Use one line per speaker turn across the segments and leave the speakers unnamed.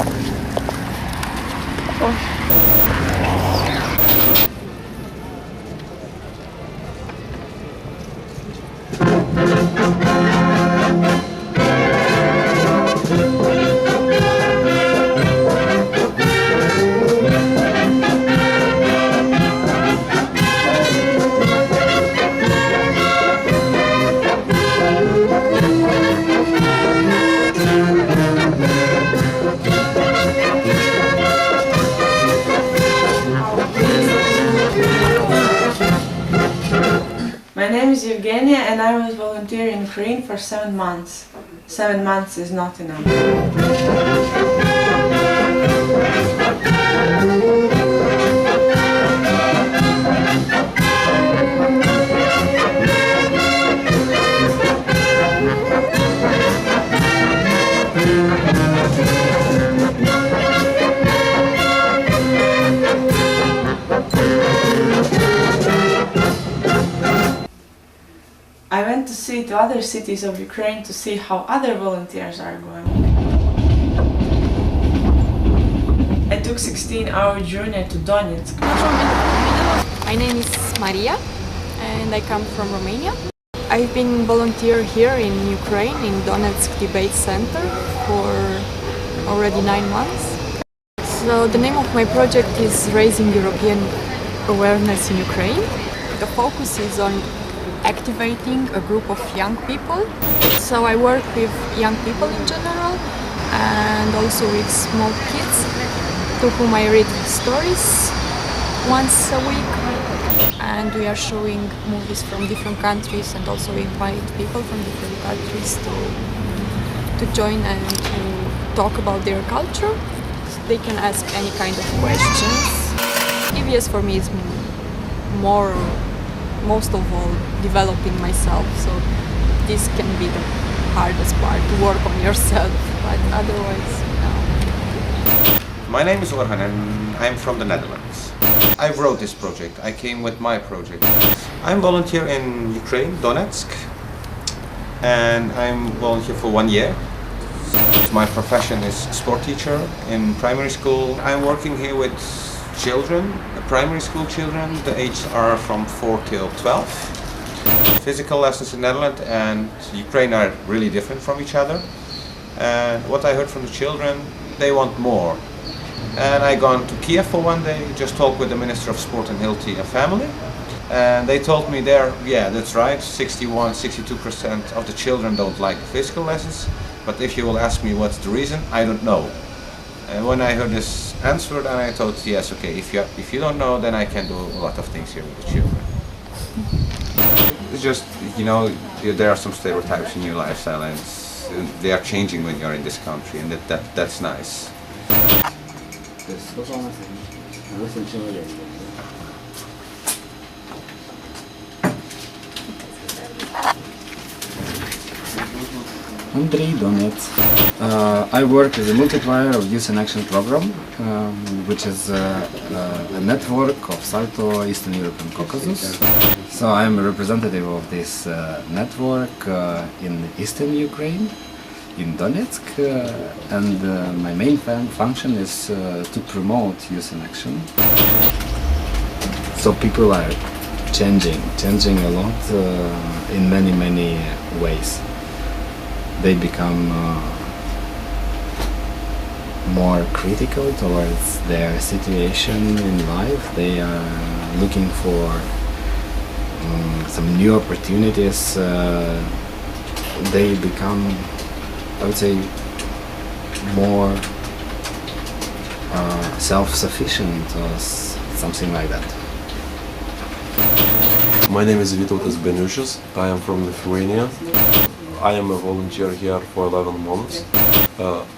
My name is Evgenia and I was volunteering in Ukraine for 7 months. 7 months is not enough. I went to see to other cities of Ukraine to see how other volunteers are going. I took 16-hour journey to Donetsk.
My name is Maria and I come from Romania. I've been volunteer here in Ukraine in Donetsk Debate Center for already 9 months. So the name of my project is Raising European Awareness in Ukraine. The focus is on activating a group of young people. So I work with young people in general and also with small kids to whom I read stories once a week. And we are showing movies from different countries and also invite people from different countries to join and to talk about their culture. They can ask any kind of questions. EVS for me is most of all developing myself, so this can be the hardest part, to work on yourself, but otherwise no.
My name is Orhan and I'm from the Netherlands. I wrote this project, I came with my project. I'm volunteer in Ukraine, Donetsk, and I'm volunteer for 1 year. My profession is sport teacher in primary school. I'm working here with children, primary school children, the ages are from 4 till 12. Physical lessons in Netherlands and Ukraine are really different from each other. And what I heard from the children, they want more. And I gone to Kiev for 1 day, just talked with the Minister of Sport and Healthy and Family. And they told me there, yeah, that's right, 62% of the children don't like physical lessons. But if you will ask me what's the reason, I don't know. And when I heard this answer, then I thought, yes, okay, if you don't know, then I can do a lot of things here with the children. It's just, you know, there are some stereotypes in your lifestyle and they are changing when you're in this country, and that's nice.
Andrei Donets. I work as a multiplier of Youth in Action program, which is a network of Salto Eastern Europe and Caucasus. So I am a representative of this network in Eastern Ukraine, in Donetsk, and my main function is to promote Youth in Action. So people are changing a lot in many ways. They become more critical towards their situation in life. They are looking for some new opportunities. They become, I would say, more self-sufficient or something like that.
My name is Vytautas Beniušis. I am from Lithuania. I am a volunteer here for 11 months.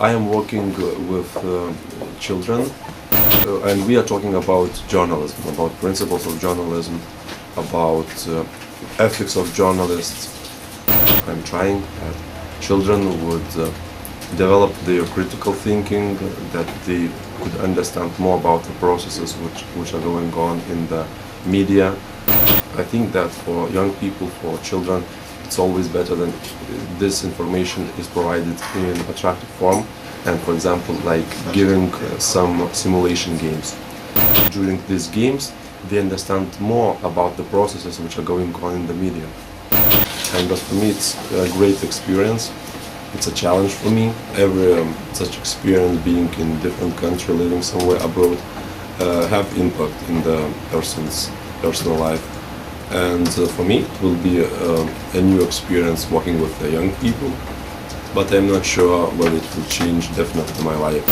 I am working with children and we are talking about journalism, about principles of journalism, about ethics of journalists. I'm trying that children would develop their critical thinking, that they could understand more about the processes which are going on in the media. I think that for young people, for children, it's always better than this information is provided in attractive form, and for example like giving some simulation games. During these games they understand more about the processes which are going on in the media. And but for me it's a great experience. It's a challenge for me. Every such experience, being in different country, living somewhere abroad, have impact in the person's personal life. And for me it will be a new experience working with the young people, but I'm not sure whether it will change definitely my life.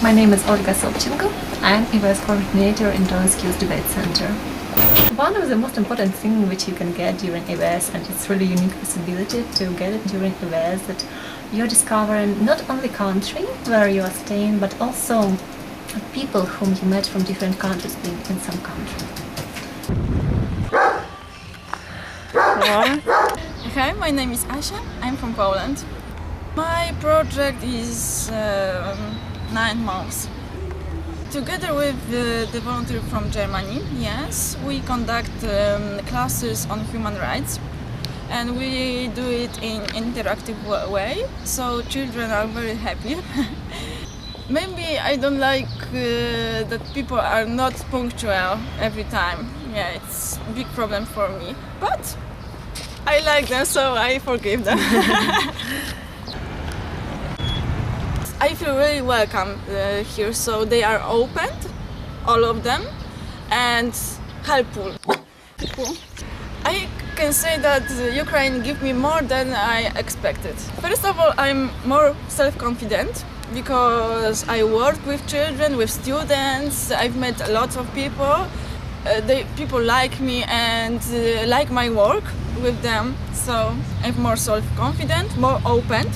My name is Olga Sobchenko. I'm EVS coordinator in Donetsk Youth Debate Center. One of the most important things which you can get during EVS, and it's really unique possibility to get it during EVS, that you're discovering not only country where you are staying, but also people whom you met from different countries being in some country.
Hi, my name is Asia. I'm from Poland. My project is 9 months. Together with the volunteer from Germany, yes, we conduct classes on human rights, and we do it in interactive way, so children are very happy. Maybe I don't like that people are not punctual every time. Yeah, it's a big problem for me, but I like them, so I forgive them. I feel really welcome here, so they are open, all of them, and helpful. I can say that Ukraine gave me more than I expected. First of all, I'm more self-confident because I work with children, with students. I've met a lot of people. People like me and like my work with them, so I'm more self-confident, more open.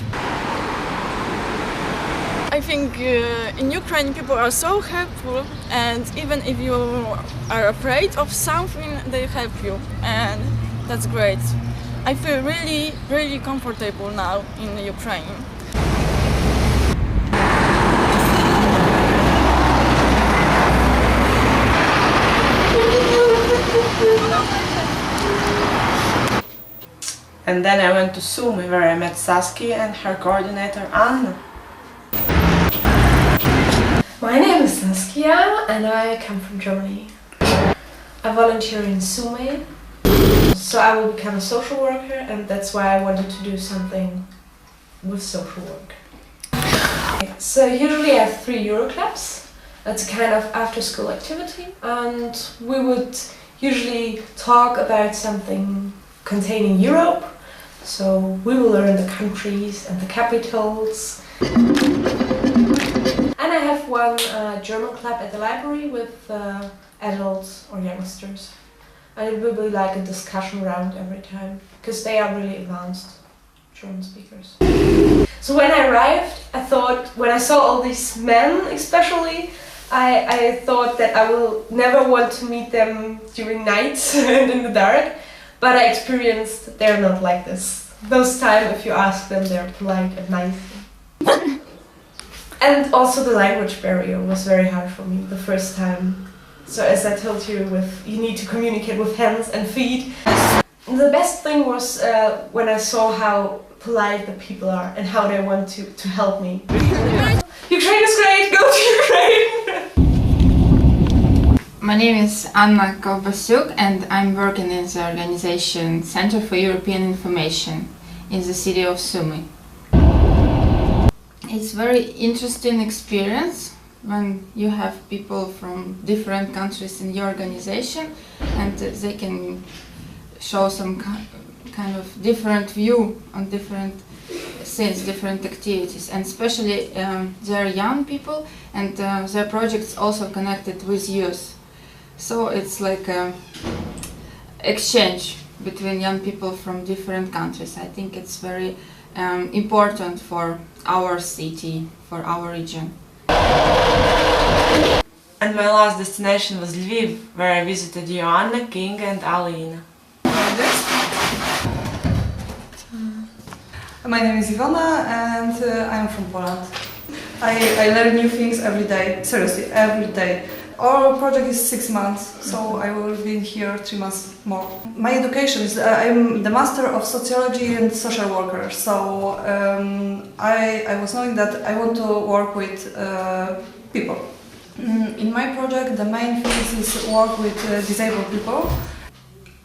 I think in Ukraine people are so helpful, and even if you are afraid of something, they help you, and that's great. I feel really, really comfortable now in Ukraine.
And then I went to Sumy, where I met Saskia and her coordinator Anna.
My name is Saskia and I come from Germany. I volunteer in Sumy, so I will become a social worker, and that's why I wanted to do something with social work. So usually I have 3 Euro clubs. That's a kind of after-school activity, and we would usually talk about something containing Europe. So we will learn the countries and the capitals. And I have one German club at the library with adults or youngsters. And it will be like a discussion round every time, because they are really advanced German speakers. So when I arrived, I thought, when I saw all these men especially, I thought that I will never want to meet them during nights and in the dark. But I experienced they're not like this. Those times, if you ask them, they're polite and nice. And also the language barrier was very hard for me the first time. So as I told you, you need to communicate with hands and feet. The best thing was when I saw how polite the people are and how they want to help me. Ukraine is great, go to Ukraine!
My name is Anna Kovbasyuk and I'm working in the organization Center for European Information in the city of Sumy. It's a very interesting experience when you have people from different countries in your organization, and they can show some kind of different view on different things, different activities, and especially they're young people, and their projects also connected with youth. So it's like an exchange between young people from different countries. I think it's very important for our city, for our region.
And my last destination was Lviv, where I visited Joanna, King and Alina.
My name is Ivana and I'm from Poland. I learn new things every day, seriously, every day. our project is 6 months, so I will be here 3 months more. My education is I'm the Master of Sociology and Social Worker, so I was knowing that I want to work with people. In my project, the main thing is work with disabled people.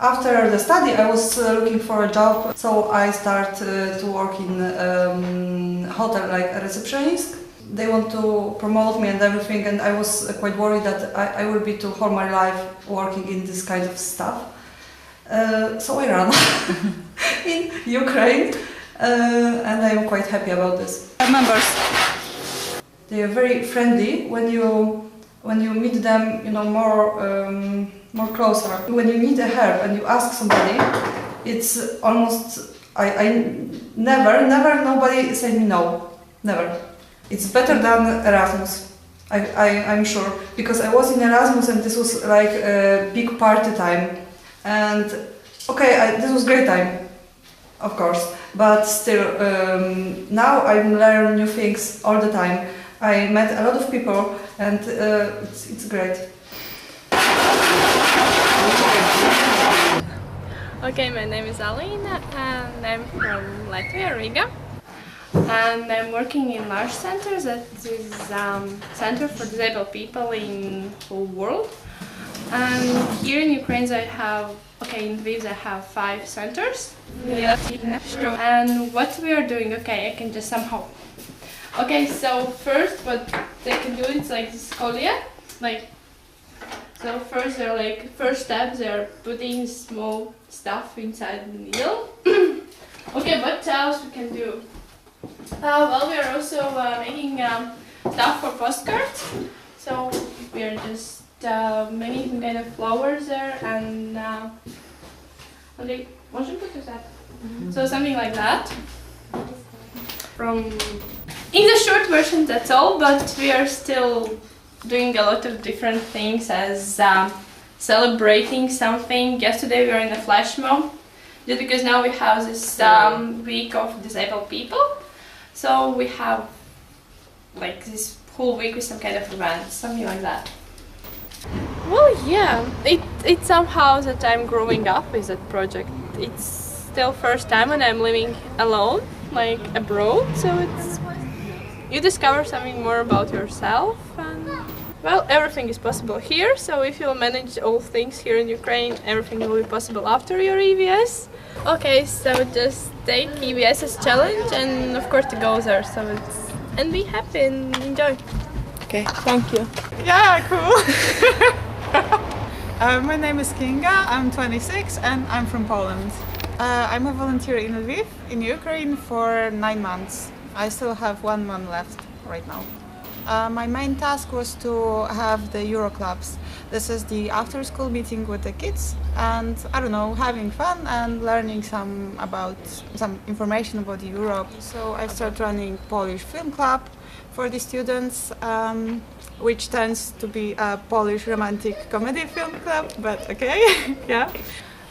After the study, I was looking for a job, so I started to work in hotel like a receptionist. They want to promote me and everything, and I was quite worried that I will be to whole my life working in this kind of stuff. So I ran in Ukraine, and I am quite happy about this.
Members.
They are very friendly when you meet them, you know, more closer. When you need a help and you ask somebody, it's almost nobody say me no, never. It's better than Erasmus, I'm sure, because I was in Erasmus and this was like a big party time, and okay, this was great time, of course, but still now I learn new things all the time. I met a lot of people and it's great.
Okay, my name is Alina and I'm from Latvia, Riga. And I'm working in large centers. That is center for disabled people in whole world. And here in Ukraine I have, in Lviv I have 5 centers. Yeah. And what we are doing, I can just somehow. So first what they can do is like this kolia, so first they're first step they're putting small stuff inside the needle. What else we can do? Well, we are also making stuff for postcards. So we are just making some kind of flowers there and so something like that. In the short version, that's all, but we are still doing a lot of different things as celebrating something. Yesterday we were in a flash mob, just because now we have this week of disabled people. So we have this whole week with some kind of event, something like that. Well, yeah, it's somehow that I'm growing up with that project. It's still first time when I'm living alone, abroad, so you discover something more about yourself, and well, everything is possible here, so if you manage all things here in Ukraine, everything will be possible after your EVS. So just take EVS as challenge and of course to go there, and be happy and enjoy. Okay, thank you.
Yeah, cool. My name is Kinga, I'm 26 and I'm from Poland. I'm a volunteer in Lviv, in Ukraine for 9 months. I still have 1 month left right now. My main task was to have the Euro clubs. This is the after-school meeting with the kids and, having fun and learning some information about Europe. So I started running Polish film club for the students, which tends to be a Polish romantic comedy film club, but okay, yeah.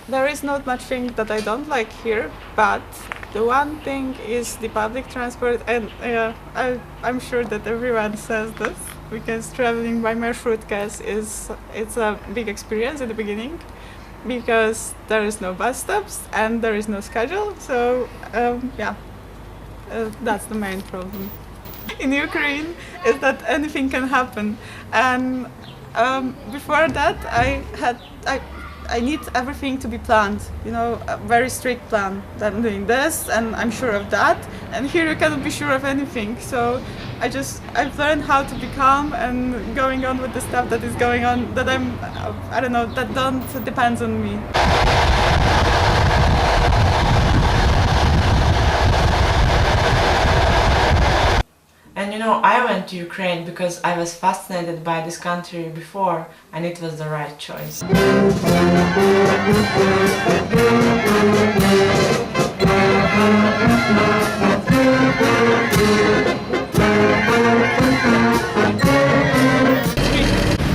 There is not much thing that I don't like here, but the one thing is the public transport, and I'm sure that everyone says this, because traveling by marshrutkes it's a big experience at the beginning, because there is no bus stops and there is no schedule, so that's the main problem. In Ukraine is that anything can happen, and before that I need everything to be planned, a very strict plan. That I'm doing this and I'm sure of that, and here you cannot be sure of anything. So I've learned how to be calm and going on with the stuff that is going on, that that don't depends on me.
And I went to Ukraine because I was fascinated by this country before, and it was the right choice.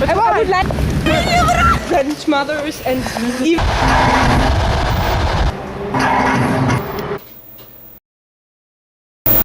I would like French mothers and